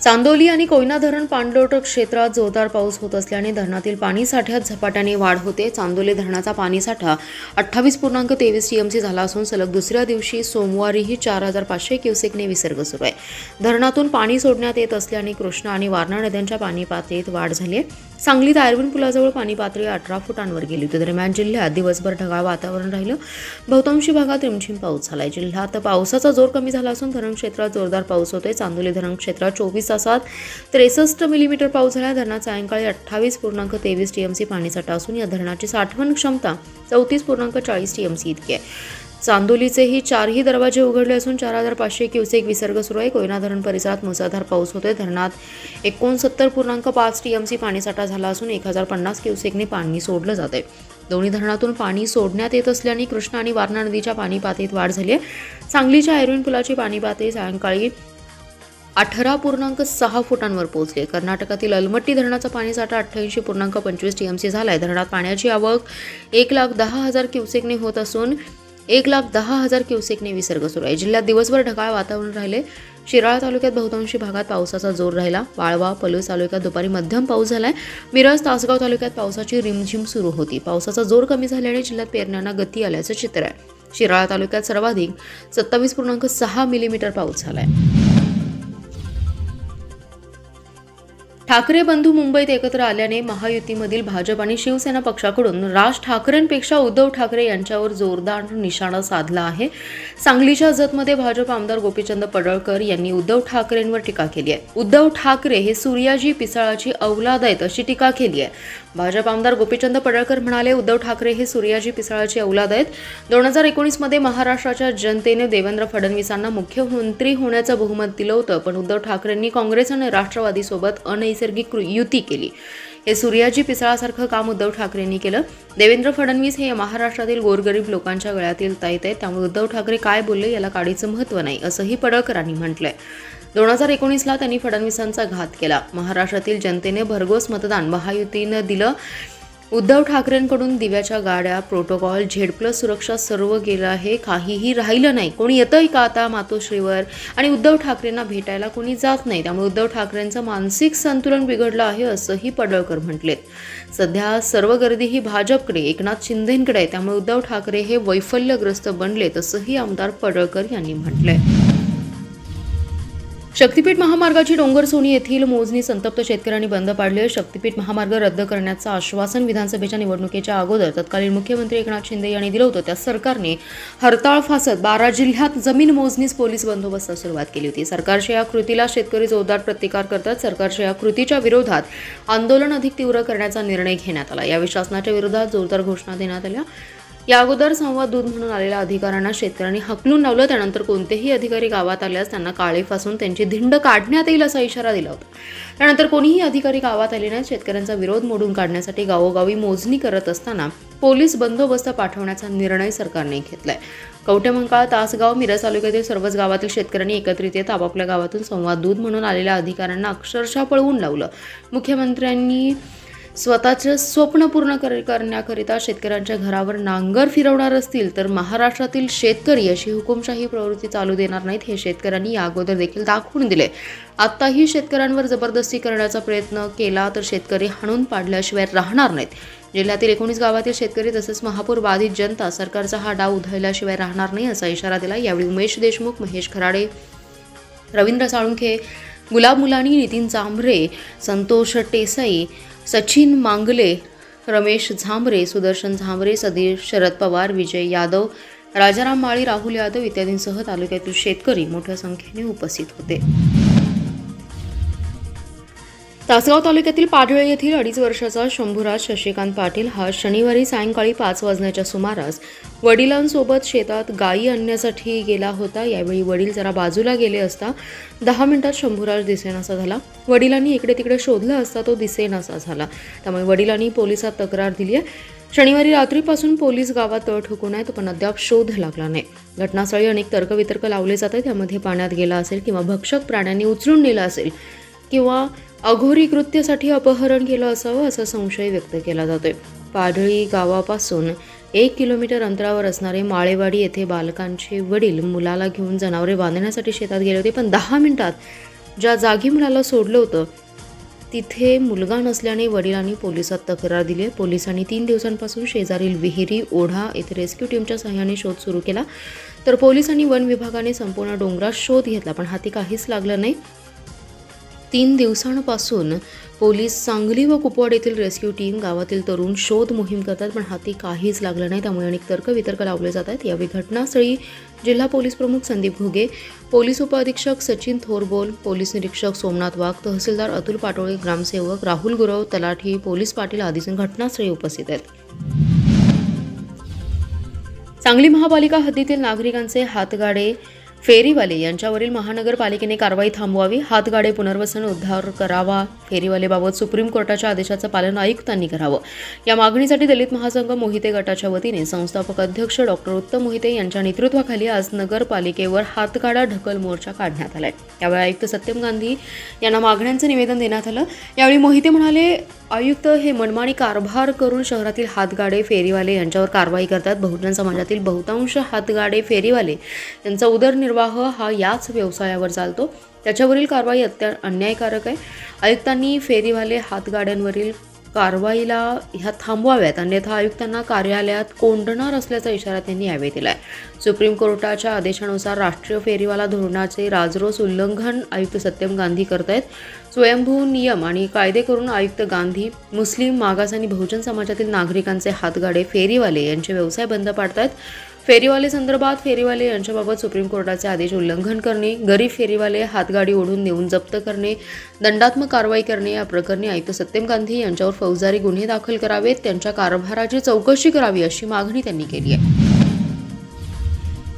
चांदोली आणि कोयना धरण पाणलोट क्षेत्रात जोरदार पाऊस होत असल्याने धरणातील पाणी साठ्यात झपाट्याने वाढ होते। चांदोली धरणाचा पाणीसाठा 28.23 टीएमसी झाला असून सलग दुसऱ्या दिवशी सोमवारीही 4500 क्युसेकने विसर्ग सुरू आहे। धरणातून पाणी सोडण्यात येत असल्याने कृष्णा आणि वारणा नद्यांच्या पाणी पातळीत वाढ झाली आहे। सांगलीत आयर्विन पुलाजवळ पाणी पातळी 18 फुटांवर गेली होती। दरम्यान जिल्ह्यात दिवसभर ढगाळ वातावरण राहिलं। बहुतांशी भागात रिमझिम पाऊस झालाय। जिल्ह्यात पावसाचा जोर कमी झाला असून धरण क्षेत्रात जोरदार पाऊस होतोय। चांदोली धरण क्षेत्रात 24 तासात 63 मिलीमीटर पाऊस झाला। धरणात सायंकाळी 28.23 टीएमसी पाणीसाठा असून या धरणाची साठवण क्षमता 34.40 टीएमसी इतकी आहे। चांदोलीचेही 4ही दरवाजे उघडले असून 4500 क्युसेक विसर्ग सुरू आहे। कोयना धरण परिसरात मुसळधार पाऊस होतोय। धरणात 69.5 टीएमसी पाणीसाठा झाला असून 1050 क्युसेकने पाणी सोडलं जात आहे। दोन्ही धरणातून पाणी सोडण्यात येत असल्याने कृष्णा आणि वारणा नदीच्या पाणी पातळीत वाढ झाली आहे। सांगलीच्या आयर्विन पुलाची पाणी पातळी सायंकाळी 18.6 फुटांवर पोहोचले। कर्नाटकातील अलमट्टी धरणाचा पाणीसाठा 88.25 टीएमसी झालाय। धरणात पाण्याची आवक 1,10,000 क्युसेकने होत असून 1,10,000 क्युसेकने विसर्ग सुरू आहे। जिल्ह्यात दिवसभर ढगाळ वातावरण राहिले। शिराळा तालुक्यात बहुतांशी भागात पावसाचा जोर राहिला। वाळवा पलूस तालुक्यात दुपारी मध्यम पाऊस झालाय। मिरज तासगाव तालुक्यात पावसाची रिमझिम सुरू होती। पावसाचा जोर कमी झाल्याने जिल्ह्यात पेरण्यांना गती आल्याचं चित्र आहे। शिराळा तालुक्यात सर्वाधिक 27.6 मिलीमीटर पाऊस झालाय। ठाकरे बंधू मुंबईत एकत्र आल्याने महायुतीमधील भाजप आणि शिवसेना पक्षाकडून राज ठाकरेंपेक्षा उद्धव ठाकरे यांच्यावर जोरदार निशाणा साधला आहे। सांगलीच्या जतमध्ये भाजप आमदार गोपीचंद पडळकर यांनी उद्धव ठाकरेंवर टीका केली आहे। उद्धव ठाकरे हे सूर्याजी पिसाळाची औलाद आहेत अशी टीका केली आहे। भाजप आमदार गोपीचंद पडळकर म्हणाले, उद्धव ठाकरे हे सूर्याजी पिसाळाची औलाद आहेत। 2019 मध्ये महाराष्ट्राच्या जनतेने देवेंद्र फडणवीसांना मुख्यमंत्री होण्याचं बहुमत दिलं होतं, पण उद्धव ठाकरेंनी काँग्रेस आणि राष्ट्रवादीसोबत अनैसर्गिक युती केली। हे सूर्याजी पिसाळासारखं काम उद्धव ठाकरेंनी केलं। देवेंद्र फडणवीस हे महाराष्ट्रातील गोरगरीब लोकांच्या गळ्यातील ताईत आहेत, त्यामुळे उद्धव ठाकरे काय बोलले याला काडीचं महत्त्व नाही असंही पडळकरांनी म्हटलंय। 2019ला त्यांनी फडणवीसांचा घात केला। महाराष्ट्रातील जनतेने भरघोस मतदान महायुतीनं दिलं। उद्धव ठाकरेंकडून दिव्याच्या गाड्या, प्रोटोकॉल, Z+ सुरक्षा सर्व गेलं आहे। काहीही राहिलं नाही। कोणी येतंय का आता मातोश्रीवर? आणि उद्धव ठाकरेंना भेटायला कोणी जात नाही, त्यामुळे उद्धव ठाकरेंचं मानसिक संतुलन बिघडलं आहे असंही पडळकर म्हटलेत। सध्या सर्व गर्दी ही भाजपकडे, एकनाथ शिंदेंकडे आहे, त्यामुळे उद्धव ठाकरे हे वैफल्यग्रस्त बनलेत असंही आमदार पडळकर यांनी म्हटलंय। शक्तीपीठ महामार्गाची डोंगरसोनी येथील मोजणी संतप्त शेतकऱ्यांनी बंद पाडली आहे। शक्तीपीठ महामार्ग रद्द करण्याचं आश्वासन विधानसभेच्या निवडणुकीच्या अगोदर तत्कालीन मुख्यमंत्री एकनाथ शिंदे यांनी दिलं होतं। त्या सरकारने हरताळ फासत 12 जिल्ह्यात जमीन मोजणीस पोलीस बंदोबस्तात सुरुवात केली होती। सरकारच्या या कृतीला शेतकरी जोरदार प्रतिकार करतात। सरकारच्या या कृतीच्या विरोधात आंदोलन अधिक तीव्र करण्याचा निर्णय घेण्यात आला। यावेळी शासनाच्या विरोधात जोरदार घोषणा देण्यात आल्या। या अगोदर संवाद दूध म्हणून आलेल्या अधिकाऱ्यांना शेतकऱ्यांनी हकलून लावलं। त्यानंतर कोणतेही अधिकारी गावात आल्यास त्यांना काळे फासून त्यांची धिंड काढण्यात येईल असा इशारा दिला होता। त्यानंतर कोणीही अधिकारी गावात आले नाही। शेतकऱ्यांचा विरोध मोडून काढण्यासाठी गावोगावी मोजणी करत असताना पोलीस बंदोबस्त पाठवण्याचा निर्णय सरकारने घेतलाय। कवठेमंकाळ, तासगाव, मिरज तालुक्यातील सर्वच गावातील शेतकऱ्यांनी एकत्रित येत आपापल्या गावातून संवाद दूध म्हणून आलेल्या अधिकाऱ्यांना अक्षरशः पळवून लावलं। मुख्यमंत्र्यांनी स्वतःचे स्वप्न पूर्ण करण्याकरिता शेतकऱ्यांच्या घरावर नांगर फिरवणार असतील तर महाराष्ट्रातील शेतकरी अशी हुकुमशाही प्रवृत्ती चालू देणार नाहीत, हे शेतकऱ्यांनी या अगोदर देखील दाखवून दिले। आताही शेतकऱ्यांवर जबरदस्ती करण्याचा प्रयत्न केला तर शेतकरी हाणून पाडल्याशिवाय राहणार नाहीत। जिल्ह्यातील 19 गावातील शेतकरी तसेच महापूर बाधित जनता सरकारचा हा डाव उधळल्याशिवाय राहणार नाही असा इशारा दिला। यावेळी उमेश देशमुख, महेश खराडे, रवींद्र साळुंखे, गुलाब मुलानी, नितीन चांभरे, संतोष टेसाई, सचिन मांगले, रमेश झांबरे, सुदर्शन झांबरे, सदीर शरद पवार, विजय यादव, राजाराम माळी, राहुल यादव इत्यादींसह तालुक्यातील शेतकरी मोठ्या संख्येने उपस्थित होते। तासगाव तालुक्यातील पाडळे येथील 2.5 वर्षाचा शंभूराज शशिकांत पाटील हा शनिवारी सायंकाळी 5 वाजण्याच्या सुमारास वडिलांसोबत शेतात गायी आणण्यासाठी गेला होता। यावेळी वडील जरा बाजूला गेले असता 10 मिनिटात शंभूराज दिसेनासा झाला। वडिलांनी इकडे तिकडे शोधलं असता तो दिसेनासा झाला, त्यामुळे वडिलांनी पोलिसात तक्रार दिली आहे। शनिवारी रात्रीपासून पोलीस गावात तळ ठोकून आहेत, पण अद्याप शोध लागला नाही। घटनास्थळी अनेक तर्कवितर्क लावले जातात, त्यामध्ये पाण्यात गेला असेल किंवा भक्षक प्राण्यांनी उचलून नेला असेल किंवा अघोरी कृत्यासाठी अपहरण केलं असावं असा संशय व्यक्त केला जातोय। पाडळी गावापासून 1 किलोमीटर अंतरावर असणारे माळेवाडी येथे बालकांचे वडील मुलाला घेऊन जनावरे बांधण्यासाठी शेतात गेले होते, पण 10 मिनिटात ज्या जागी मुलाला सोडलं होतं तिथे मुलगा नसल्याने वडिलांनी पोलिसात तक्रार दिली आहे. पोलिसांनी 3 दिवसांपासून शेजारील विहिरी, ओढा येथे रेस्क्यू टीमच्या सहाय्याने शोध सुरू केला. तर पोलिसांनी वन विभागाने संपूर्ण डोंगरात शोध घेतला, पण हाती काहीच लागलं नाही. 3 दिवसांपासून पोलीस सांगली व कुपवाड येथील रेस्क्यू टीम गावातील तरुण शोध मोहीम करतात, पण हाती काहीच लागलं नाही. त्यामुळे अनेक तर्कवितर्क लावले जात आहेत. यावेळी घटनास्थळी जिल्हा पोलीस प्रमुख संदीप घुगे, पोलीस उपअधीक्षक सचिन थोरबोल, पोलीस निरीक्षक सोमनाथ वाघ, तहसीलदार अतुल पाटोळे, ग्रामसेवक राहुल गुरव, तलाठी, पोलीस पाटील आदी जण घटनास्थळी उपस्थित आहेत. सांगली महापालिका हद्दीतील नागरिकांचे हातगाडे फेरीवाले यांच्यावरील महानगरपालिकेने कारवाई थांबवावी, हातगाडे पुनर्वसन उद्धार करावा, फेरीवालेबाबत सुप्रीम कोर्टाच्या आदेशाचं पालन आयुक्तांनी करावं. या मागणीसाठी दलित महासंघ मोहिते गटाच्या वतीने संस्थापक अध्यक्ष डॉक्टर उत्तम मोहिते यांच्या नेतृत्वाखाली आज नगरपालिकेवर हातगाडा ढकल मोर्चा काढण्यात आलाय. यावेळी आयुक्त सत्यम गांधी यांना मागण्यांचं निवेदन देण्यात आलं. यावेळी मोहिते म्हणाले, आयुक्त हे मनमानी कारभार करून शहरातील हातगाडे फेरीवाले यांच्यावर कारवाई करतात. बहुजन समाजातील बहुतांश हातगाडे फेरीवाले यांचा उदरनिर्वाह हा याच व्यवसायावर चालतो. त्याच्यावरील कारवाई अन्यायकारक आहे. आयुक्तांनी फेरीवाले हातगाड्यांवरील कारवाईला ह्या थांबवाव्यात, अन्यथा आयुक्तांना कार्यालयात कोंडणार असल्याचा इशारा त्यांनी यावेळी दिला आहे. सुप्रीम कोर्टाच्या आदेशानुसार राष्ट्रीय फेरीवाला धोरणाचे राजरोस उल्लंघन आयुक्त सत्यम गांधी करत आहेत. स्वयंभू नियम आणि कायदे करून आयुक्त गांधी मुस्लिम, मागास आणि बहुजन समाजातील नागरिकांचे हातगाडे फेरीवाले यांचे व्यवसाय बंद पाडतात. फेरीवाले संदर्भात फेरीवाले यांच्याबाबत सुप्रीम कोर्टाचे आदेश उल्लंघन करणे, गरीब फेरीवाले हातगाडी ओढून नेऊन जप्त करणे, दंडात्मक कारवाई करणे या प्रकरणी आयुक्त सत्यम गांधी यांच्यावर फौजदारी गुन्हे दाखल करावेत, त्यांच्या कारभाराची चौकशी करावी अशी मागणी त्यांनी केली आहे.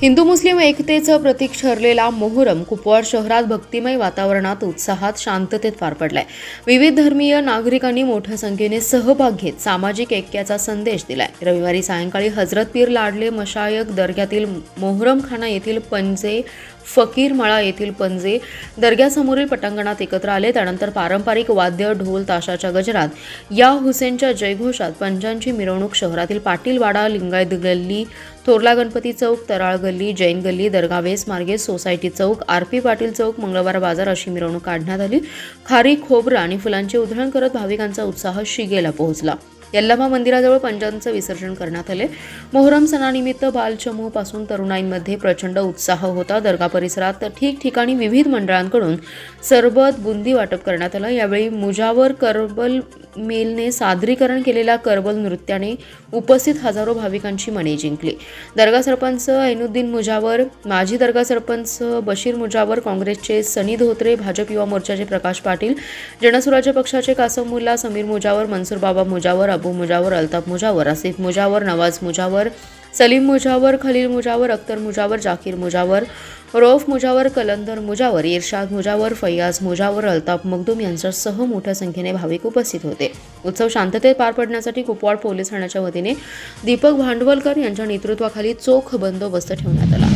हिंदू मुस्लिम एकतेचं प्रतीक ठरलेला मोहरम कुपवाड शहरात भक्तिमय वातावरणात, उत्साहात, शांततेत पार पडलाय. विविध धर्मीय नागरिकांनी मोठ्या संख्येने सहभाग घेत सामाजिक ऐक्याचा संदेश दिलाय. रविवारी सायंकाळी हजरत पीर लाडले मशायक दर्ग्यातील मोहरमखाना येथील पंजे, फकीरमळा येथील पंजे दर्ग्यासमोरील पटांगणात एकत्र आले. त्यानंतर पारंपरिक वाद्य, ढोल, ताशाच्या गजरात या हुसेनच्या जयघोषात पंजांची मिरवणूक शहरातील पाटीलवाडा, लिंगायत गल्ली, थोरला गणपती चौक, तराळ गल्ली, जैन गल्ली, दर्गावेस मार्गे सोसायटी चौक, आरपी पाटील चौक, मंगळवार बाजार अशी मिरवणूक काढण्यात आली. खारी, खोबरं आणि फुलांची उधळण करत भाविकांचा उत्साह शिगेला पोहोचला. यल्लामा मंदिराजवळ पंजांचं विसर्जन करण्यात आले. मोहरम सणानिमित्त बालचमूपासून तरुणाईंमध्ये प्रचंड उत्साह होता. दर्गा परिसरात ठिकठिकाणी विविध मंडळांकडून सरबत, बुंदी वाटप करण्यात आलं. यावेळी मुजावर करबल मेलने सादरीकरण केलेल्या करबल नृत्याने उपस्थित हजारो भाविकांची मने जिंकली. दर्गा सरपंच ऐनुद्दीन मुजावर, माजी दर्गा सरपंच बशीर मुजावर, काँग्रेसचे सनी धोत्रे, भाजप युवा मोर्चाचे प्रकाश पाटील, जनसुराज्य पक्षाचे कासम मुल्ला, समीर मुजावर, मनसूर बाबा मुजावर, अबू मुजावर, अल्ताफ मुजावर, आसिफ मुजावर, नवाज मुजावर, सलीम मुजावर, खलील मुजावर, अख्तर मुजावर, जाकीर मुजावर, रौफ मुजावर, कलंदर मुजावर, इरशाद मुजावर, फैयाज मुजावर, अल्ताफ मखदूम यांच्यासह मोठ्या संख्येने भाविक उपस्थित होते. उत्सव शांततेत पार पडण्यासाठी कुपवाड पोलीस ठाण्याच्या वतीने दीपक भांडवलकर यांच्या नेतृत्वाखाली चोख बंदोबस्त ठेवण्यात आला.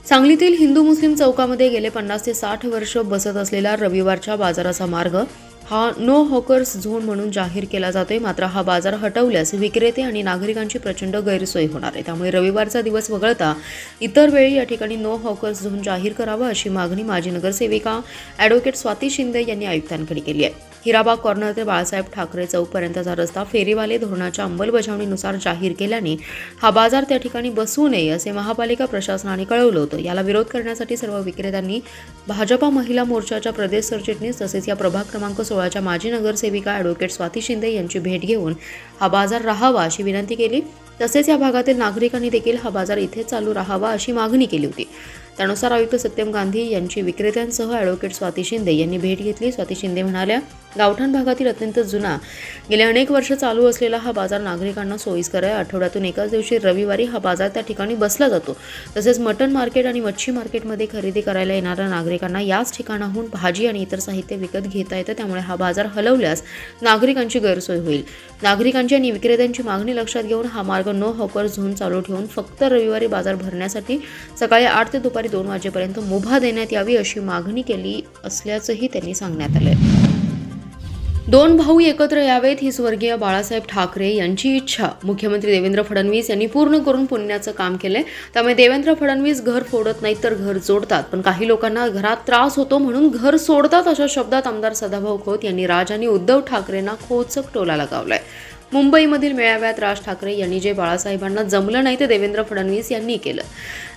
सांगलीतील हिंदू मुस्लिम चौकामध्ये गेले 50 ते 60 वर्ष बसत असलेला रविवारच्या बाजाराचा मार्ग हा नो हॉकर्स झोन म्हणून जाहीर केला जातोय. मात्र हा बाजार हटवल्यास विक्रेते आणि नागरिकांची प्रचंड गैरसोय होणार आहे. त्यामुळे रविवारचा दिवस वगळता इतर वेळी या ठिकाणी नो हॉकर्स झोन जाहीर करावा अशी मागणी माजी नगरसेविका ॲडव्होकेट स्वाती शिंदे यांनी आयुक्तांकडे केली आहे. हिराबाग कॉर्नर ते बाळासाहेब ठाकरे चौकपर्यंतचा रस्ता फेरीवाले धोरणाच्या अंमलबजावणीनुसार जाहीर केल्याने हा बाजार त्या ठिकाणी बसवू नये असे महापालिका प्रशासनाने कळवलं होतं. याला विरोध करण्यासाठी सर्व विक्रेत्यांनी भाजपा महिला मोर्चाच्या प्रदेश सरचिटणीस तसेच या प्रभाग क्रमांक 16च्या माजी नगरसेविका ॲडव्होकेट स्वाती शिंदे यांची भेट घेऊन हा बाजार राहावा अशी विनंती केली. तसेच या भागातील नागरिकांनी देखील हा बाजार इथे चालू राहावा अशी मागणी केली होती. त्यानुसार आयुक्त सत्यम गांधी यांची विक्रेत्यांसह ॲडव्होकेट स्वाती शिंदे यांनी भेट घेतली. स्वाती शिंदे म्हणाल्या, गावठाण भागातील अत्यंत जुना गेल्या अनेक वर्ष चालू असलेला हा बाजार नागरिकांना सोयीस्कर आहे. आठवड्यातून एकाच दिवशी रविवारी हा बाजार त्या ठिकाणी बसला जातो. तसेच मटन मार्केट आणि मच्छी मार्केटमध्ये खरेदी करायला येणाऱ्या नागरिकांना याच ठिकाणाहून भाजी आणि इतर साहित्य विकत घेता येतं. त्यामुळे हा बाजार हलवल्यास नागरिकांची गैरसोय होईल. नागरिकांची आणि विक्रेत्यांची मागणी लक्षात घेऊन हा मार्ग नो हॉकर झोन चालू ठेवून फक्त रविवारी बाजार भरण्यासाठी सकाळी 8 ते दुपारी 2 वाजेपर्यंत मुभा देण्यात यावी अशी मागणी केली असल्याचंही त्यांनी सांगण्यात आलं. दोन भाऊ एकत्र यावेत ही स्वर्गीय बाळासाहेब ठाकरे यांची इच्छा मुख्यमंत्री देवेंद्र फडणवीस यांनी पूर्ण करून पुण्याचं काम केलंय। त्यामुळे देवेंद्र फडणवीस घर फोडत नाहीत तर घर जोडतात, पण काही लोकांना घरात त्रास होतो म्हणून घर सोडतात अशा शब्दात आमदार सदाभाऊ खोत यांनी राज आणि उद्धव ठाकरेंना खोचक टोला लगावलाय। मुंबईमधील मेळाव्यात राज ठाकरे यांनी जे बाळासाहेबांना जमलं नाही ते देवेंद्र फडणवीस यांनी केलं।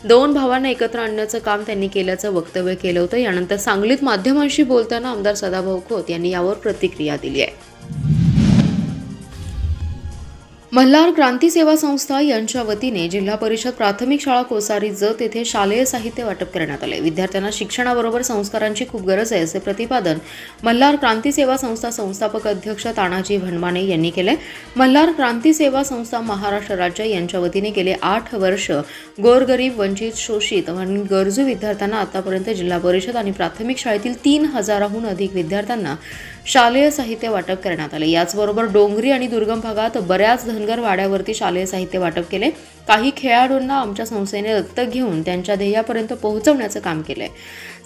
दोन भावांना एकत्र आणण्याचं काम त्यांनी केल्याचं वक्तव्य केलं होतं। यानंतर सांगलीत माध्यमांशी बोलताना आमदार सदाभाऊ खोत यांनी यावर प्रतिक्रिया दिली आहे। मल्हार क्रांती सेवा संस्था यांच्या वतीने जिल्हा परिषद प्राथमिक शाळा कोसारी जत येथे शालेय साहित्य वाटप करण्यात आले। विद्यार्थ्यांना शिक्षणाबरोबर संस्कारांची खूप गरज आहे असे प्रतिपादन मल्हार क्रांती सेवा संस्था संस्थापक अध्यक्ष तानाजी भनमाने यांनी केले। मल्हार क्रांती सेवा संस्था महाराष्ट्र राज्य यांच्या वतीने गेले 8 वर्ष गोरगरीब, वंचित, शोषित आणि गरजू विद्यार्थ्यांना आतापर्यंत जिल्हा परिषद आणि प्राथमिक शाळेतील 3000हून अधिक विद्यार्थ्यांना शालेय साहित्य वाटप करण्यात आले। याचबरोबर डोंगरी आणि दुर्गम भागात बऱ्याच धनगर वाड्यावरती शालेय साहित्य वाटप केले। काही खेळाडूंना आमच्या संस्थेने दत्तक घेऊन त्यांच्या ध्येयापर्यंत पोहोचवण्याचं काम केलंय।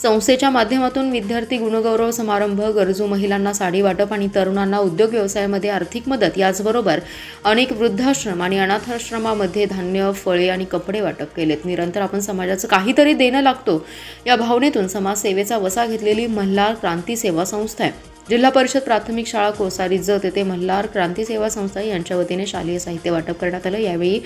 संस्थेच्या माध्यमातून विद्यार्थी गुणगौरव समारंभ, गरजू महिलांना साडी वाटप आणि तरुणांना उद्योग व्यवसायामध्ये आर्थिक मदत, याचबरोबर अनेक वृद्धाश्रम आणि अनाथाश्रमामध्ये धान्य, फळे आणि कपडे वाटप केलेत। निरंतर आपण समाजाचं काहीतरी देणं लागतो या भावनेतून समाजसेवेचा वसा घेतलेली मल्हार क्रांती सेवा संस्था आहे। जिल्हा परिषद प्राथमिक शाळा कोसारी जत येथे मल्हार क्रांती सेवा संस्था यांच्या वतीने शालेय साहित्य वाटप करण्यात आलं। यावेळी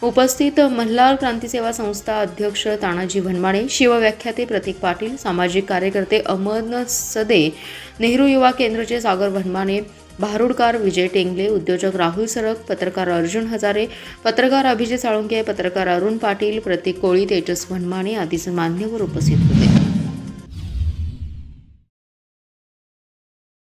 उपस्थित मल्हार क्रांती सेवा संस्था अध्यक्ष तानाजी भनमाने, शिवव्याख्याते प्रतीक पाटील, सामाजिक कार्यकर्ते अमन सदे, नेहरू युवा केंद्राचे सागर भनमाने, भारुडकार विजय टेंगले, उद्योजक राहुल सरक, पत्रकार अर्जुन हजारे, पत्रकार अभिजित साळुंके, पत्रकार अरुण पाटील, प्रतीक कोळी, तेजस भनमाने आदी मान्यवर उपस्थित होते।